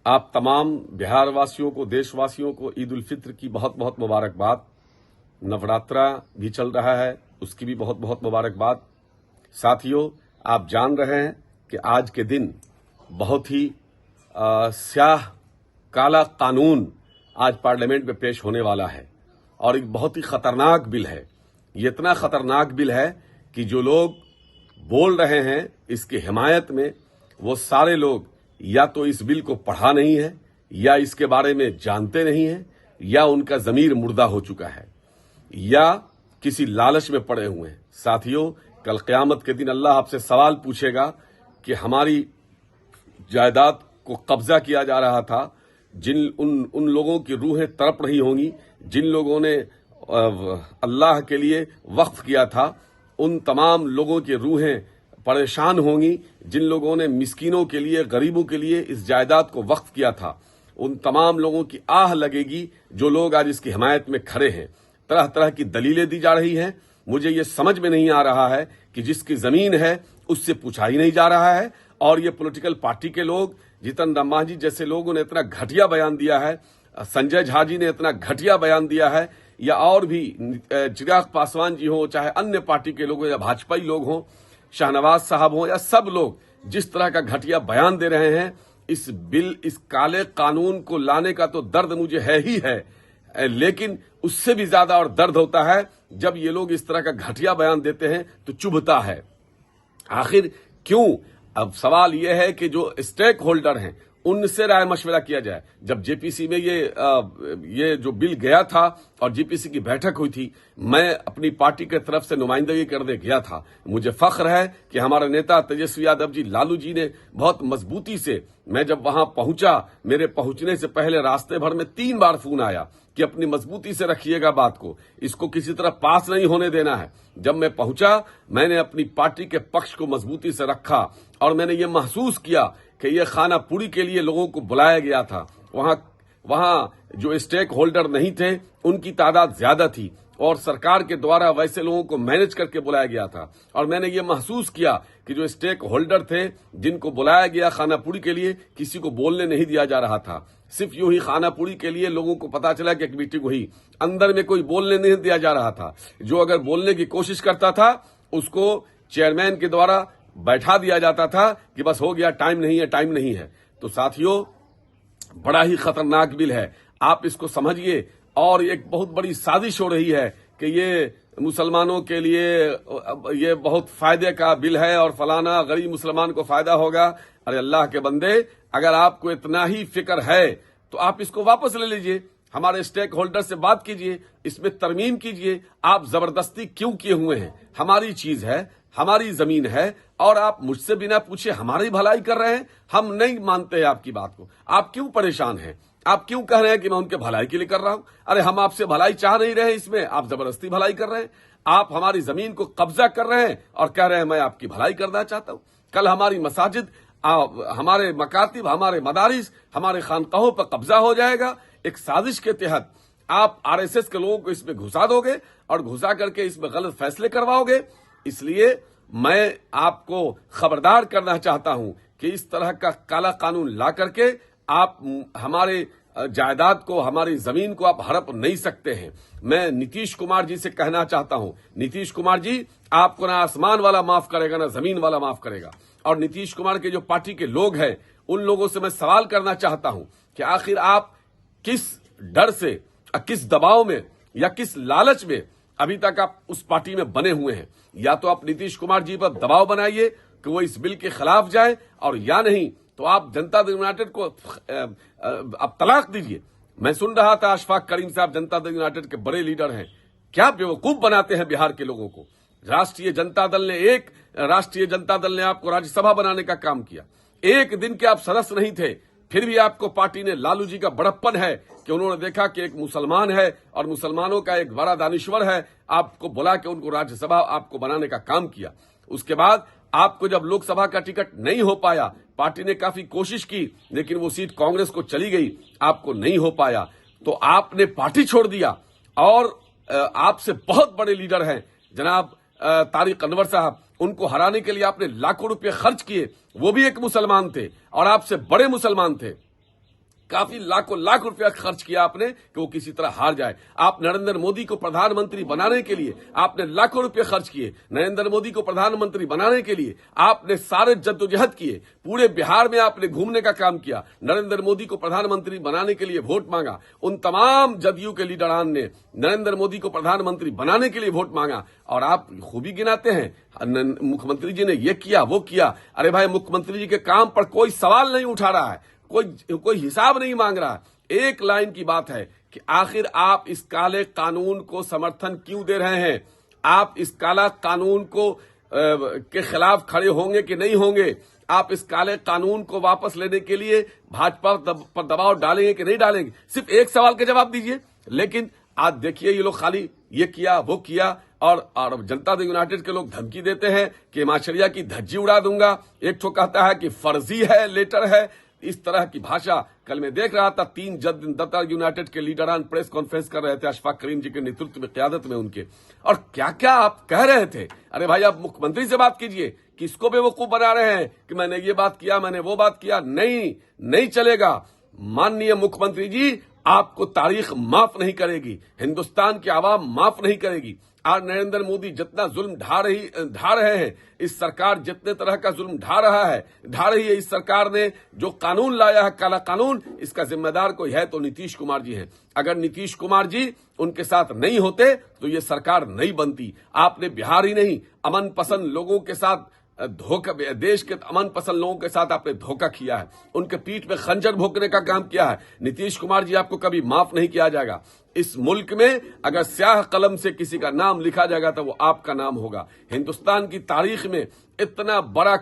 आप तमाम बिहार वासियों को, देशवासियों को ईद उल फित्र की बहुत बहुत मुबारकबाद। नवरात्रा भी चल रहा है, उसकी भी बहुत बहुत मुबारकबाद। साथियों, आप जान रहे हैं कि आज के दिन बहुत ही स्याह काला कानून आज पार्लियामेंट में पेश होने वाला है और एक बहुत ही खतरनाक बिल है। ये इतना खतरनाक बिल है कि जो लोग बोल रहे हैं इसकी हिमायत में, वो सारे लोग या तो इस बिल को पढ़ा नहीं है, या इसके बारे में जानते नहीं है, या उनका जमीर मुर्दा हो चुका है, या किसी लालच में पड़े हुए हैं। साथियों, कल क़यामत के दिन अल्लाह आपसे सवाल पूछेगा कि हमारी जायदाद को कब्जा किया जा रहा था, जिन उन लोगों की रूहें तड़प रही होंगी, जिन लोगों ने अल्लाह के लिए वक्फ किया था, उन तमाम लोगों की रूहें परेशान होंगी, जिन लोगों ने मिस्कीनों के लिए, गरीबों के लिए इस जायदाद को वक्फ किया था। उन तमाम लोगों की आह लगेगी जो लोग आज इसकी हिमायत में खड़े हैं। तरह तरह की दलीलें दी जा रही हैं। मुझे ये समझ में नहीं आ रहा है कि जिसकी जमीन है उससे पूछा ही नहीं जा रहा है, और ये पॉलिटिकल पार्टी के लोग, जीतन राम मांझी जैसे लोगों ने इतना घटिया बयान दिया है, संजय झा जी ने इतना घटिया बयान दिया है, या और भी चिराग पासवान जी हो, चाहे अन्य पार्टी के लोग हो, या भाजपाई लोग हों, शाहनवाज साहब हो, या सब लोग जिस तरह का घटिया बयान दे रहे हैं, इस काले कानून को लाने का तो दर्द मुझे है ही है, लेकिन उससे भी ज्यादा और दर्द होता है जब ये लोग इस तरह का घटिया बयान देते हैं तो चुभता है। आखिर क्यों? अब सवाल यह है कि जो स्टेक होल्डर हैं उनसे राय मशवरा किया जाए। जब जेपीसी में ये जो बिल गया था और जेपीसी की बैठक हुई थी, मैं अपनी पार्टी की तरफ से नुमाइंदगी करने गया था। मुझे फख्र है कि हमारे नेता तेजस्वी यादव जी, लालू जी ने बहुत मजबूती से, मैं जब वहां पहुंचा, मेरे पहुंचने से पहले रास्ते भर में 3 बार फोन आया कि अपनी मजबूती से रखिएगा बात को, इसको किसी तरह पास नहीं होने देना है। जब मैं पहुंचा, मैंने अपनी पार्टी के पक्ष को मजबूती से रखा और मैंने ये महसूस किया कि ये खाना पूरी के लिए लोगों को बुलाया गया था। वहां जो स्टेक होल्डर नहीं थे उनकी तादाद ज्यादा थी और सरकार के द्वारा वैसे लोगों को मैनेज करके बुलाया गया था, और मैंने ये महसूस किया कि जो स्टेक होल्डर थे जिनको बुलाया गया खाना पूरी के लिए, किसी को बोलने नहीं दिया जा रहा था। सिर्फ यूं ही खाना पूरी के लिए लोगों को पता चला कि एक मीटिंग हुई, अंदर में कोई बोलने नहीं दिया जा रहा था। जो अगर बोलने की कोशिश करता था उसको चेयरमैन के द्वारा बैठा दिया जाता था कि बस हो गया, टाइम नहीं है, टाइम नहीं है। तो साथियों, बड़ा ही खतरनाक बिल है, आप इसको समझिए। और एक बहुत बड़ी साजिश हो रही है कि ये मुसलमानों के लिए ये बहुत फायदे का बिल है और फलाना गरीब मुसलमान को फायदा होगा। अरे अल्लाह के बंदे, अगर आपको इतना ही फिक्र है तो आप इसको वापस ले लीजिए, हमारे स्टेक होल्डर से बात कीजिए, इसमें तरमीम कीजिए। आप जबरदस्ती क्यों किए हुए हैं? हमारी चीज है, हमारी जमीन है, और आप मुझसे बिना पूछे हमारी भलाई कर रहे हैं। हम नहीं मानते आपकी बात को। आप क्यों परेशान हैं? आप क्यों कह रहे हैं कि मैं उनके भलाई के लिए कर रहा हूं? अरे हम आपसे भलाई चाह नहीं रहे, इसमें आप जबरदस्ती भलाई कर रहे हैं। आप हमारी जमीन को कब्जा कर रहे हैं और कह रहे हैं मैं आपकी भलाई करना चाहता हूं। कल हमारी मसाजिद, हमारे मकातिब, हमारे मदारिस, हमारे खानकाहों पर कब्जा हो जाएगा। एक साजिश के तहत आप आरएसएस के लोगों को इसमें घुसा दोगे और घुसा करके इसमें गलत फैसले करवाओगे। इसलिए मैं आपको खबरदार करना चाहता हूं कि इस तरह का काला कानून ला करके आप हमारे जायदाद को, हमारी जमीन को आप हड़प नहीं सकते हैं। मैं नीतीश कुमार जी से कहना चाहता हूं, नीतीश कुमार जी, आपको ना आसमान वाला माफ करेगा ना जमीन वाला माफ करेगा। और नीतीश कुमार के जो पार्टी के लोग हैं उन लोगों से मैं सवाल करना चाहता हूं कि आखिर आप किस डर से, किस दबाव में, या किस लालच में अभी तक आप उस पार्टी में बने हुए हैं? या तो आप नीतीश कुमार जी पर दबाव बनाइए कि वो इस बिल के खिलाफ जाए, और या नहीं तो आप जनता दल यूनाइटेड को अब तलाक दीजिए। मैं सुन रहा था अशफाक करीम साहब जनता दल यूनाइटेड के बड़े लीडर हैं, क्या बेवकूफ बनाते हैं बिहार के लोगों को। राष्ट्रीय जनता दल ने आपको राज्यसभा बनाने का काम किया। एक दिन के आप सदस्य नहीं थे, फिर भी आपको पार्टी ने, लालू जी का बड़प्पन है कि उन्होंने देखा कि एक मुसलमान है और मुसलमानों का एक बड़ा दानिश्वर है, आपको बुला के उनको राज्यसभा आपको बनाने का काम किया। उसके बाद आपको जब लोकसभा का टिकट नहीं हो पाया, पार्टी ने काफी कोशिश की लेकिन वो सीट कांग्रेस को चली गई, आपको नहीं हो पाया, तो आपने पार्टी छोड़ दिया। और आपसे बहुत बड़े लीडर हैं जनाब तारिक अनवर साहब, उनको हराने के लिए आपने लाखों रुपए खर्च किए, वो भी एक मुसलमान थे और आपसे बड़े मुसलमान थे। काफी लाखों लाख रुपया खर्च किया आपने कि वो किसी तरह हार जाए। आप नरेंद्र मोदी को प्रधानमंत्री बनाने के लिए आपने लाखों रुपए खर्च किए। नरेंद्र मोदी को प्रधानमंत्री बनाने के लिए आपने सारे जद्दोजहद किए। पूरे बिहार में आपने घूमने का काम किया। नरेंद्र मोदी को प्रधानमंत्री बनाने के लिए वोट मांगा। उन तमाम जदयू के लीडरान ने नरेंद्र मोदी को प्रधानमंत्री बनाने के लिए वोट मांगा और आप खूबी गिनाते हैं मुख्यमंत्री जी ने ये किया वो किया। अरे भाई, मुख्यमंत्री जी के काम पर कोई सवाल नहीं उठा रहा है, कोई हिसाब नहीं मांग रहा। एक लाइन की बात है कि आखिर आप इस काले कानून को समर्थन क्यों दे रहे हैं? आप इस काला कानून को के खिलाफ खड़े होंगे कि नहीं होंगे? आप इस काले कानून को वापस लेने के लिए भाजपा पर दबाव डालेंगे कि नहीं डालेंगे? सिर्फ एक सवाल का जवाब दीजिए। लेकिन आज देखिए, ये लोग खाली ये किया वो किया और जनता दल यूनाइटेड के लोग धमकी देते हैं कि माचरिया की धज्जी उड़ा दूंगा। एक ठो कहता है कि फर्जी है, लेटर है। इस तरह की भाषा कल मैं देख रहा था। 3 जनता यूनाइटेड के लीडरान प्रेस कॉन्फ्रेंस कर रहे थे अशफाक करीम जी के नेतृत्व में, क़यादत में उनके, और क्या क्या आप कह रहे थे। अरे भाई, आप मुख्यमंत्री से बात कीजिए। किसको बेवकूफ बना रहे हैं कि मैंने ये बात किया, मैंने वो बात किया? नहीं चलेगा। माननीय मुख्यमंत्री जी, आपको तारीख माफ नहीं करेगी, हिंदुस्तान की आवाम माफ नहीं करेगी। आज नरेंद्र मोदी जितना जुल्म ढा रहे हैं, इस सरकार जितने तरह का जुल्म ढा रही है इस सरकार ने, जो कानून लाया है काला कानून, इसका जिम्मेदार कोई है तो नीतीश कुमार जी हैं। अगर नीतीश कुमार जी उनके साथ नहीं होते तो ये सरकार नहीं बनती। आपने बिहार ही नहीं, अमन पसंद लोगों के साथ धोखा, देश के अमन पसंद लोगों के साथ आपने धोखा किया है, उनके पीठ में खंजर भोंकने का काम किया है। नीतीश कुमार जी, आपको कभी माफ नहीं किया जाएगा। इस मुल्क में अगर स्याह कलम से किसी का नाम लिखा जाएगा तो वो आपका नाम होगा। हिंदुस्तान की तारीख में इतना बड़ा